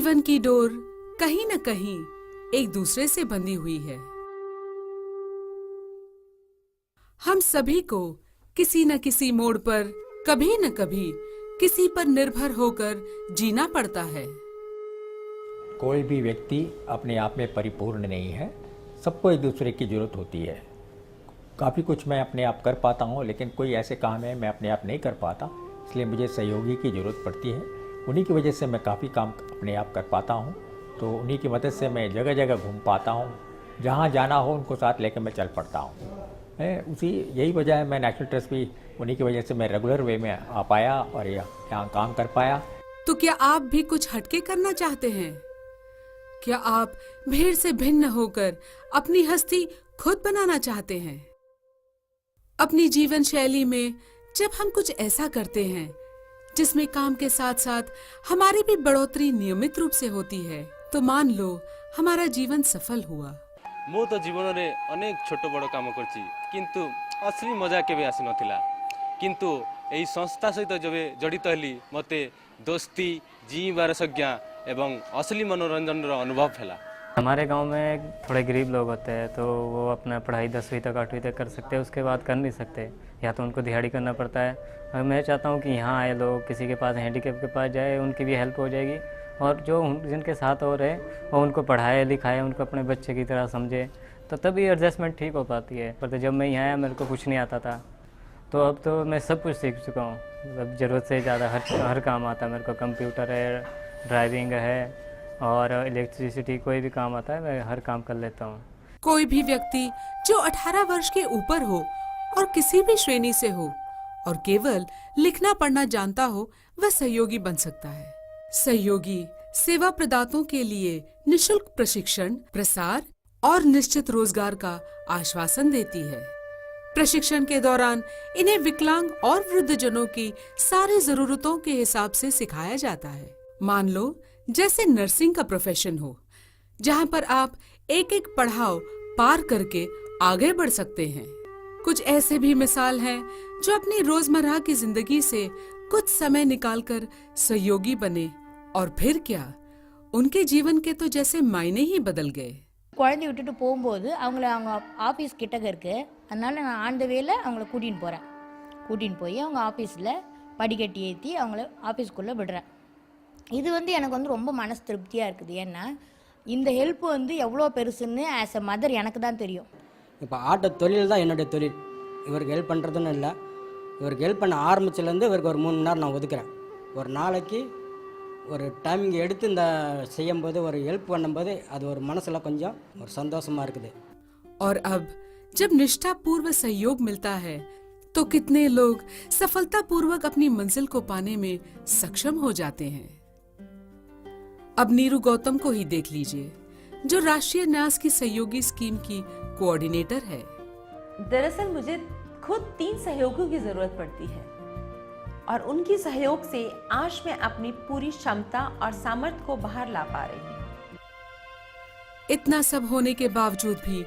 जीवन की डोर कहीं न कहीं एक दूसरे से बंधी हुई है। हम सभी को किसी न किसी मोड़ पर कभी न कभी किसी पर निर्भर होकर जीना पड़ता है। कोई भी व्यक्ति अपने आप में परिपूर्ण नहीं है, सबको एक दूसरे की ज़रूरत होती है। काफ़ी कुछ मैं अपने आप कर पाता हूँ, लेकिन कोई ऐसे काम है मैं अपने आप नहीं कर पाता, इसलिए मुझे सहयोगी की ज़रूरत पड़ती है। उन्हीं की वजह से मैं काफ़ी काम अपने आप कर पाता हूँ, तो उन्हीं की मदद से मैं जगह जगह घूम पाता हूँ। जहाँ जाना हो उनको साथ लेकर मैं चल पड़ता हूँ। यही वजह है मैं नेशनल ट्रस्ट भी उन्हीं की वजह से मैं रेगुलर वे में आ पाया और यहाँ काम कर पाया। तो क्या आप भी कुछ हटके करना चाहते हैं? क्या आप भीड़ से भिन्न होकर अपनी हस्ती खुद बनाना चाहते हैं? अपनी जीवन शैली में जब हम कुछ ऐसा करते हैं जिसमें काम के साथ साथ हमारी भी बढ़ोतरी नियमित रूप से होती है, तो मान लो हमारा जीवन सफल हुआ। मु तो जीवन रे अनेक छोट बड़ काम करछि, किंतु असली मजा केबे आसी नथिला। किंतु एही संस्था सहित जबे जड़ित हली मते दोस्ती, जीवार संज्ञा एवं असली मनोरंजन रो अनुभव हैला। हमारे गांव में थोड़े गरीब लोग होते हैं, तो वो अपना पढ़ाई 10वीं तक 8वीं तक कर सकते हैं, उसके बाद कर नहीं सकते, या तो उनको दिहाड़ी करना पड़ता है। और मैं चाहता हूं कि यहाँ आए लोग किसी के पास हैंडीकैप के पास जाए, उनकी भी हेल्प हो जाएगी, और जो जिनके साथ हो रहे वो उनको पढ़ाए लिखाए, उनको अपने बच्चे की तरह समझे, तो तभी एडजस्टमेंट ठीक हो पाती है। पर जब मैं यहाँ आया मेरे को कुछ नहीं आता था, तो अब तो मैं सब कुछ सीख चुका हूँ। अब ज़रूरत से ज़्यादा हर काम आता है मेरे को। कंप्यूटर है, ड्राइविंग है और इलेक्ट्रिसिटी, कोई भी काम आता है मैं हर काम कर लेता हूँ। कोई भी व्यक्ति जो 18 वर्ष के ऊपर हो और किसी भी श्रेणी से हो और केवल लिखना पढ़ना जानता हो, वह सहयोगी बन सकता है। सहयोगी सेवा प्रदाताओं के लिए निशुल्क प्रशिक्षण, प्रसार और निश्चित रोजगार का आश्वासन देती है। प्रशिक्षण के दौरान इन्हें विकलांग और वृद्धजनों की सारी जरूरतों के हिसाब से सिखाया जाता है। मान लो जैसे नर्सिंग का प्रोफेशन हो, जहाँ पर आप एक एक पड़ाव पार करके आगे बढ़ सकते हैं। कुछ ऐसे भी मिसाल हैं जो अपनी रोजमर्रा की जिंदगी से कुछ समय निकालकर सहयोगी बने, और फिर क्या, उनके जीवन के तो जैसे मायने ही बदल गए। குழந்தை விட்டுட்டு போகும்போது அவங்கள அவங்க ஆஃபீஸ் கிட்டக்க இருக்கு, அதனால நான் ஆன் த வேல அவங்கள கூட்டின்னு போய் அவங்க ஆஃபீஸில் படிக்கட்டி ஏற்றி அவங்கள ஆஃபீஸ்க்குள்ளே விடுறேன். இது எனக்கு ரொம்ப மனசு திருப்தியாக இருக்குது. ஏன்னா இந்த ஹெல்ப் எவ்வளோ பெருசுன்னு ஆஸ் எ மதர் எனக்கு தான் தெரியும். இப்போ ஆட்டோ தொழில் தான் என்னுடைய தொழில். இவருக்கு ஹெல்ப் பண்ணுறதுன்னு இல்லை, இவருக்கு ஹெல்ப் பண்ண ஆரம்பிச்சிலேருந்து இவருக்கு ஒரு 3 மணி நேரம் நான் ஒதுக்குறேன். ஒரு நாளைக்கு ஒரு டைமிங் எடுத்து இந்த செய்யும்போது, ஒரு ஹெல்ப் பண்ணும்போது அது ஒரு மனசில் கொஞ்சம் ஒரு சந்தோஷமாக இருக்குது. और अब जब निष्ठा पूर्व सहयोग मिलता है तो कितने लोग सफलता पूर्वक अपनी मंजिल को पाने में सक्षम हो जाते हैं। अब नीरू गौतम को ही देख लीजिए, जो राष्ट्रीय न्यास की सहयोगी स्कीम की कोऑर्डिनेटर है। दरअसल मुझे खुद 3 सहयोगियों की जरूरत पड़ती है, और उनकी सहयोग से आज मैं अपनी पूरी क्षमता और सामर्थ्य को बाहर ला पा रही हूँ। इतना सब होने के बावजूद भी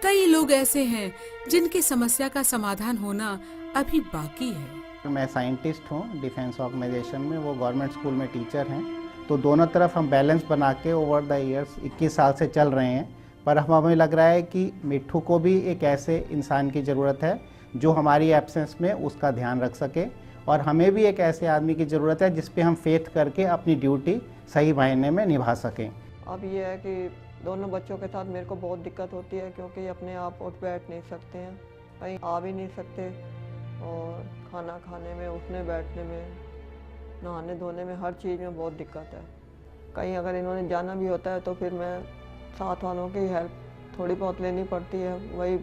कई लोग ऐसे हैं जिनकी समस्या का समाधान होना अभी बाकी है। मैं साइंटिस्ट हूँ डिफेंस ऑर्गेनाइजेशन में, वो गवर्नमेंट स्कूल में टीचर हैं, तो दोनों तरफ हम बैलेंस बना के ओवर द ईयर्स 21 साल से चल रहे हैं। पर हमें लग रहा है कि मिट्ठू को भी एक ऐसे इंसान की ज़रूरत है जो हमारी एब्सेंस में उसका ध्यान रख सके, और हमें भी एक ऐसे आदमी की ज़रूरत है जिस पे हम फेथ करके अपनी ड्यूटी सही मायने में निभा सकें। अब ये है कि दोनों बच्चों के साथ मेरे को बहुत दिक्कत होती है, क्योंकि अपने आप उठ बैठ नहीं सकते हैं, कहीं आ भी नहीं सकते, और खाना खाने में, उठने बैठने में, नहाने धोने में, हर चीज़ में बहुत दिक्कत है। कहीं अगर इन्होंने जाना भी होता है तो फिर मैं साथ वालों की हेल्प थोड़ी बहुत लेनी पड़ती है, वही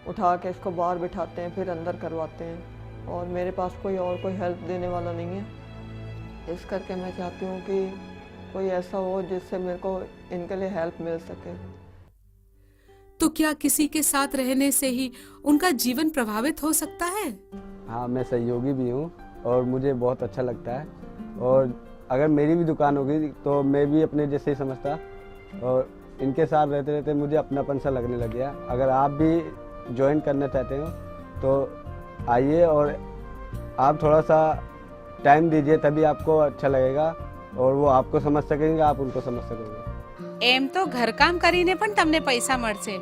उठा के इसको बाहर बिठाते हैं, फिर अंदर करवाते हैं, और मेरे पास कोई हेल्प देने वाला नहीं है। इस करके मैं चाहती हूँ कि कोई ऐसा हो जिससे मेरे को इनके लिए हेल्प मिल सके। तो क्या किसी के साथ रहने से ही उनका जीवन प्रभावित हो सकता है? हाँ, मैं सहयोगी भी हूँ और मुझे बहुत अच्छा लगता है, और अगर मेरी भी दुकान होगी तो मैं भी अपने जैसे ही समझता, और इनके साथ रहते रहते मुझे अपनापन सा लगने लग गया। अगर आप भी ज्वाइन करना चाहते हो तो आइए, और आप थोड़ा सा टाइम दीजिए, तभी आपको अच्छा लगेगा। और वो आपको समझ सकेंगे, आप उनको समझ सकोगे। એમ તો ઘરકામ કરીને પણ તમને પૈસા મળશે,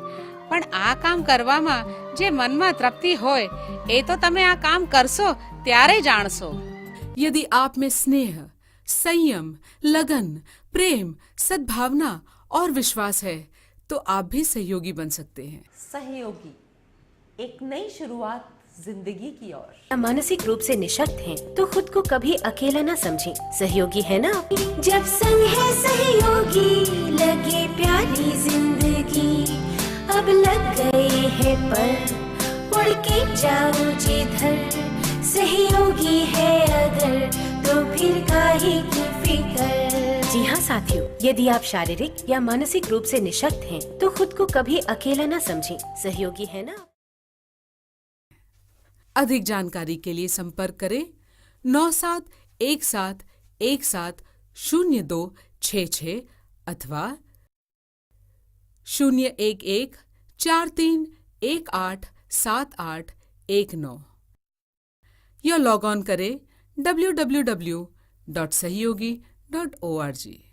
પણ આ કામ કરવામાં જે મનમાં તૃપ્તિ હોય એ તો તમે આ કામ કરશો ત્યારે જાણશો। यदि आप में स्नेह, संयम, लगन, प्रेम, सद्भावना और विश्वास है तो आप भी सहयोगी बन सकते हैं। सहयोगी, एक नई शुरुआत जिंदगी की ओर। मानसिक रूप से निशक्त हैं तो खुद को कभी अकेला ना समझें, सहयोगी है ना आप। जब संग है सहयोगी लगे प्यारी जिंदगी, अब लग गए हैं पर उड़ के जाओ जिधर, सहयोगी है अगर तो फिर काहे की फिक्र। जी हाँ साथियों, यदि आप शारीरिक या मानसिक रूप से निशक्त हैं तो खुद को कभी अकेला ना समझें, सहयोगी है ना। अधिक जानकारी के लिए संपर्क करें 9717170266 अथवा 01143187819 या लॉग ऑन करें www.sahiyogi.org।